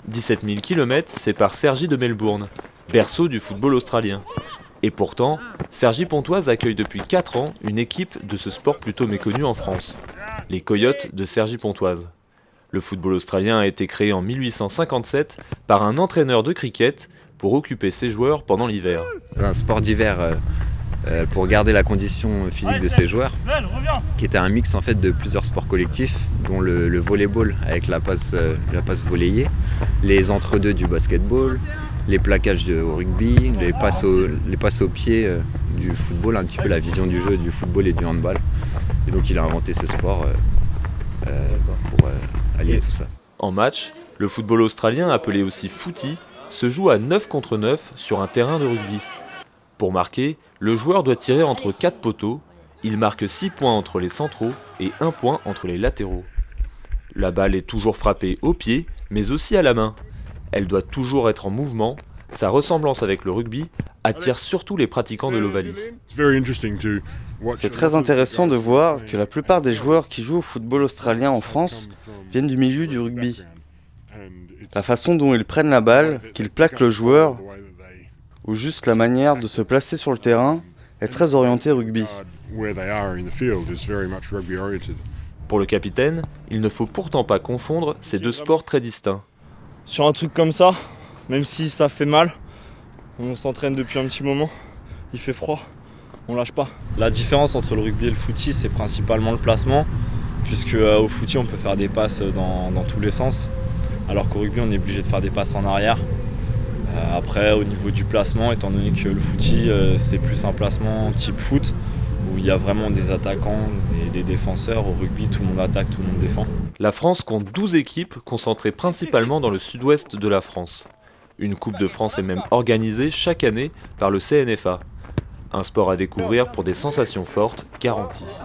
17 000 km séparent Cergy de Melbourne, berceau du football australien. Et pourtant, Cergy-Pontoise accueille depuis 4 ans une équipe de ce sport plutôt méconnu en France, les Coyotes de Cergy-Pontoise. Le football australien a été créé en 1857 par un entraîneur de cricket pour occuper ses joueurs pendant l'hiver. Un sport d'hiver pour garder la condition physique de ses joueurs, qui était un mix en fait de plusieurs sports collectifs, dont le volleyball avec la passe volleyball, les entre-deux du basketball, les plaquages au rugby, les passes au pied du football, un petit peu la vision du jeu du football et du handball. Et donc il a inventé ce sport pour allier tout ça. En match, le football australien, appelé aussi footy, se joue à 9 contre 9 sur un terrain de rugby. Pour marquer, le joueur doit tirer entre 4 poteaux, il marque 6 points entre les centraux et 1 point entre les latéraux. La balle est toujours frappée au pied, mais aussi à la main. Elle doit toujours être en mouvement. Sa ressemblance avec le rugby attire surtout les pratiquants de l'Ovalie. C'est très intéressant de voir que la plupart des joueurs qui jouent au football australien en France viennent du milieu du rugby. La façon dont ils prennent la balle, qu'ils plaquent le joueur, ou juste la manière de se placer sur le terrain est très orientée rugby. Pour le capitaine, il ne faut pourtant pas confondre ces deux sports très distincts. Sur un truc comme ça, même si ça fait mal, on s'entraîne depuis un petit moment, il fait froid, on lâche pas. La différence entre le rugby et le footy, c'est principalement le placement, puisque au footy on peut faire des passes dans tous les sens, alors qu'au rugby on est obligé de faire des passes en arrière. Après au niveau du placement, étant donné que le footy c'est plus un placement type foot, où il y a vraiment des attaquants et des défenseurs. Au rugby, tout le monde attaque, tout le monde défend. La France compte 12 équipes concentrées principalement dans le sud-ouest de la France. Une Coupe de France est même organisée chaque année par le CNFA. Un sport à découvrir pour des sensations fortes garanties.